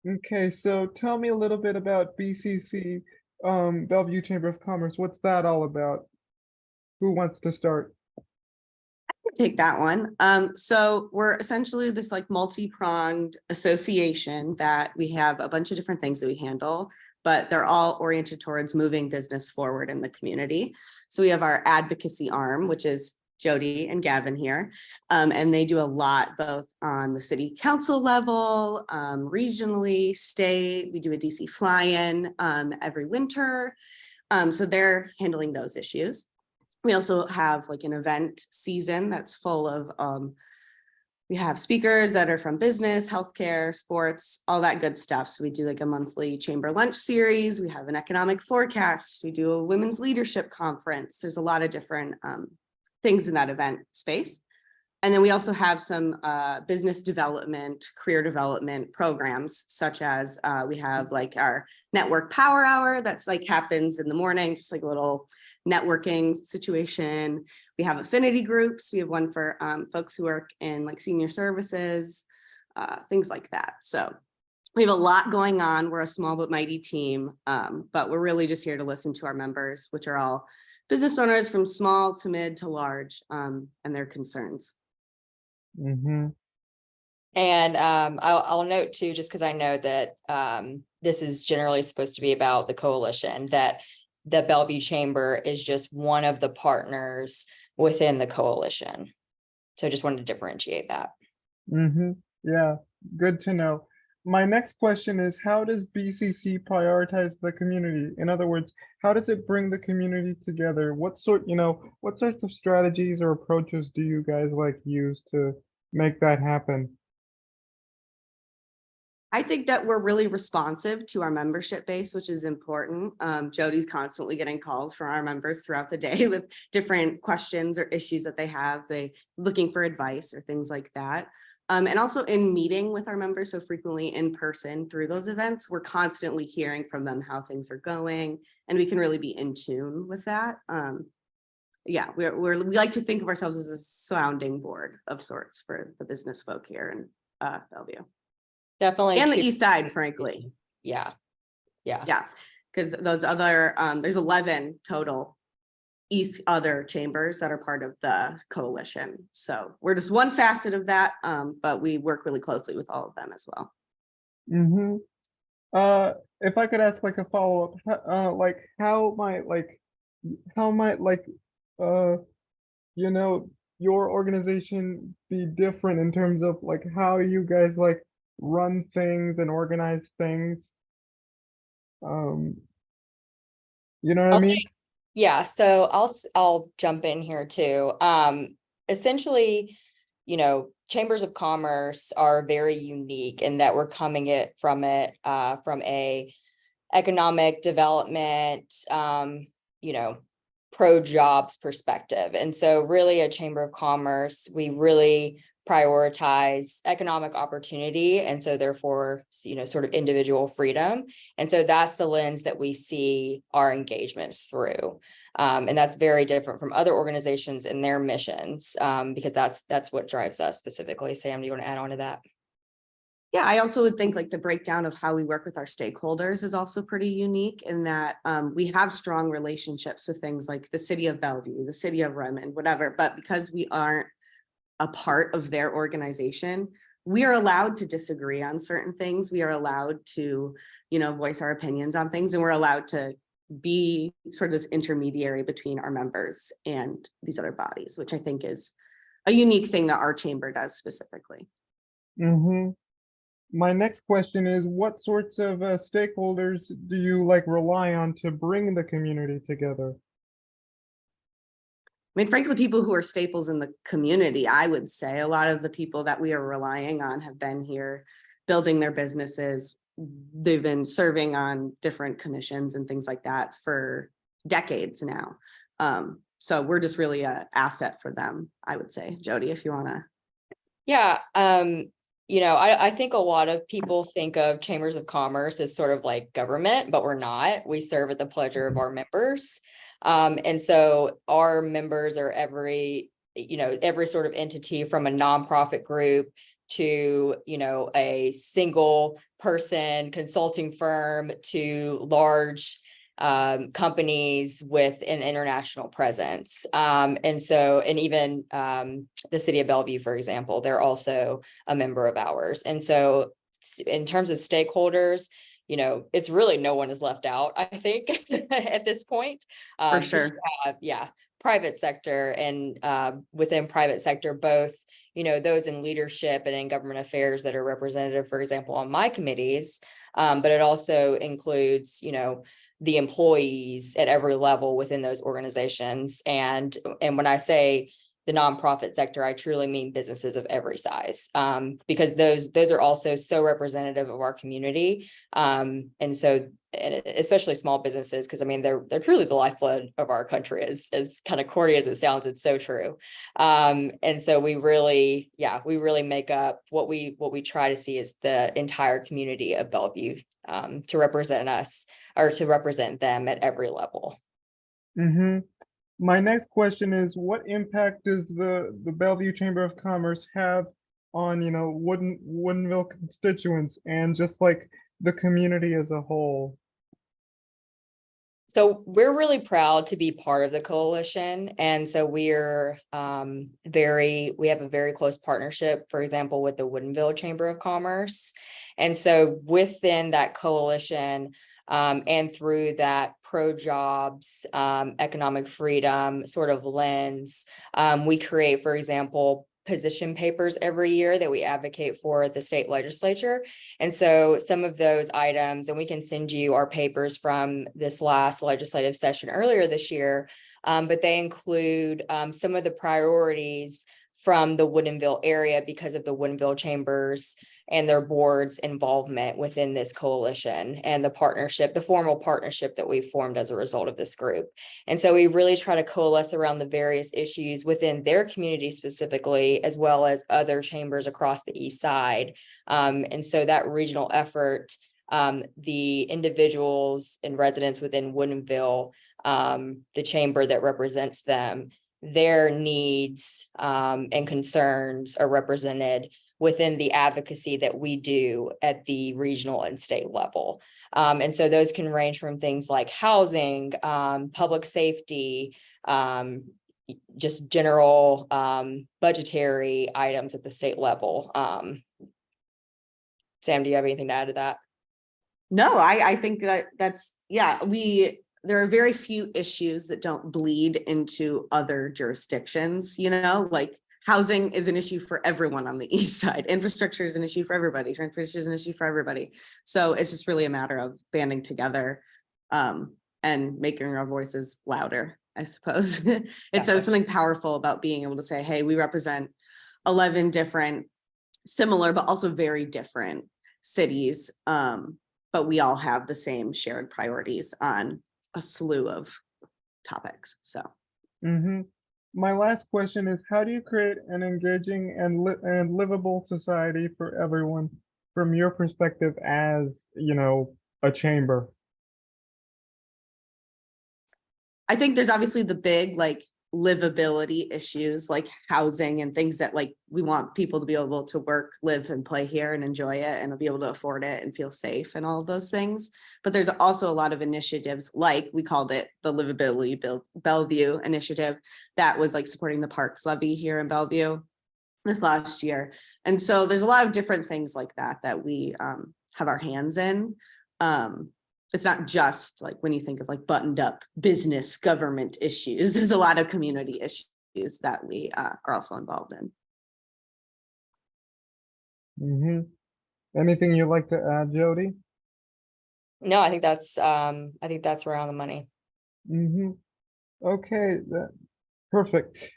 Okay, so tell me a little bit about BCC, Bellevue Chamber of Commerce. What's that all about? Who wants to start? Take that one. So we're essentially this like multi-pronged association that we have a bunch of different things that we handle, but they're all oriented towards moving business forward in the community. So we have our advocacy arm, which is Jodie and Gavin here, and they do a lot both on the city council level, regionally, state. We do a DC fly-in every winter. So they're handling those issues. We also have like an event season that's full of, we have speakers that are from business, healthcare, sports, all that good stuff. So we do like a monthly chamber lunch series. We have an economic forecast. We do a women's leadership conference. There's a lot of different things in that event space. And then we also have some business development, career development programs, such as we have like our network power hour that's like happens in the morning, just like a little networking situation. We have affinity groups. We have one for folks who work in like senior services, things like that. So we have a lot going on. We're a small but mighty team, but we're really just here to listen to our members, which are all business owners from small to mid to large, and their concerns. Mm-hmm. And I'll note too, just because I know that this is generally supposed to be about the coalition, that the Bellevue Chamber is just one of the partners within the coalition. So I just wanted to differentiate that. Mm-hmm. Yeah, good to know. My next question is, how does BCC prioritize the community? In other words, how does it bring the community together? What sorts of strategies or approaches do you guys like use to make that happen? I think that we're really responsive to our membership base, which is important. Jodie's constantly getting calls from our members throughout the day with different questions or issues that they have. They looking for advice or things like that. And also in meeting with our members so frequently in person through those events, we're constantly hearing from them how things are going, and we can really be in tune with that. Yeah, we like to think of ourselves as a sounding board of sorts for the business folk here in Bellevue. Definitely. And the east side, frankly. Yeah. Because those other, there's 11 total other chambers that are part of the coalition. So we're just one facet of that, but we work really closely with all of them as well. Mm-hmm. If I could ask like a follow-up, like how might your organization be different in terms of like how you guys like run things and organize things? You know what I mean? Yeah, so I'll jump in here too. Essentially, chambers of commerce are very unique in that we're coming from a economic development, pro jobs perspective. And so really a chamber of commerce, we really prioritize economic opportunity. And so therefore, sort of individual freedom. And so that's the lens that we see our engagements through. And that's very different from other organizations and their missions, because that's what drives us specifically. Sam, do you want to add on to that? Yeah, I also would think like the breakdown of how we work with our stakeholders is also pretty unique in that we have strong relationships with things like the city of Bellevue, the city of Redmond, whatever, but because we aren't a part of their organization, we are allowed to disagree on certain things. We are allowed to, voice our opinions on things, and we're allowed to be sort of this intermediary between our members and these other bodies, which I think is a unique thing that our chamber does specifically. Mm-hmm. My next question is, what sorts of stakeholders do you like rely on to bring the community together? I mean, frankly, people who are staples in the community, I would say a lot of the people that we are relying on have been here building their businesses. They've been serving on different commissions and things like that for decades now. So we're just really an asset for them, I would say. Jodie, if you want to. Yeah. I think a lot of people think of chambers of commerce as sort of like government, but we're not. We serve at the pleasure of our members. And so our members are every sort of entity from a nonprofit group to, you know, a single person consulting firm to large companies with an international presence. And so, and even the city of Bellevue, for example, they're also a member of ours. And so in terms of stakeholders, you know, it's really no one is left out, I think, at this point. For sure. Private sector and within private sector, both, you know, those in leadership and in government affairs that are representative, for example, on my committees, but it also includes, you know, the employees at every level within those organizations. And when I say the nonprofit sector, I truly mean businesses of every size, because those are also so representative of our community. And so, and especially small businesses, because I mean, they're truly the lifeblood of our country, as kind of corny as it sounds, it's so true. And so we really make up what we try to see as the entire community of Bellevue, to represent us, or to represent them at every level. Mm-hmm. My next question is, what impact does the Bellevue Chamber of Commerce have on, you know, Woodinville constituents and just like the community as a whole? So we're really proud to be part of the coalition. And so we're we have a very close partnership, for example, with the Woodinville Chamber of Commerce. And so within that coalition, and through that pro-jobs, economic freedom sort of lens, we create, for example, position papers every year that we advocate for at the state legislature. And so some of those items, and we can send you our papers from this last legislative session earlier this year, but they include some of the priorities from the Woodinville area because of the Woodinville Chambers and their board's involvement within this coalition and the formal partnership that we formed as a result of this group. And so we really try to coalesce around the various issues within their community specifically, as well as other chambers across the East Side. And so that regional effort, the individuals and residents within Woodinville, the chamber that represents them, their needs and concerns are represented within the advocacy that we do at the regional and state level. And so those can range from things like housing, public safety, just general budgetary items at the state level. Sam, do you have anything to add to that? No, I think that's, there are very few issues that don't bleed into other jurisdictions, you know, like housing is an issue for everyone on the East Side. Infrastructure is an issue for everybody. Transportation is an issue for everybody. So it's just really a matter of banding together and making our voices louder, I suppose. It's something powerful about being able to say, hey, we represent 11 different, similar, but also very different cities. But we all have the same shared priorities on a slew of topics. So. Mm-hmm. My last question is, how do you create an engaging and livable society for everyone from your perspective as, you know, a chamber? I think there's obviously the big like livability issues like housing and things that like we want people to be able to work, live and play here and enjoy it and be able to afford it and feel safe and all of those things. But there's also a lot of initiatives, like we called it the Livability Bellevue initiative, that was like supporting the parks levy here in Bellevue this last year. And so there's a lot of different things like that we have our hands in. It's not just like when you think of like buttoned up business government issues, there's a lot of community issues that we are also involved in. Mm-hmm. Anything you'd like to add, Jodie? No, I think that's right on the money. Mm-hmm. Okay, perfect.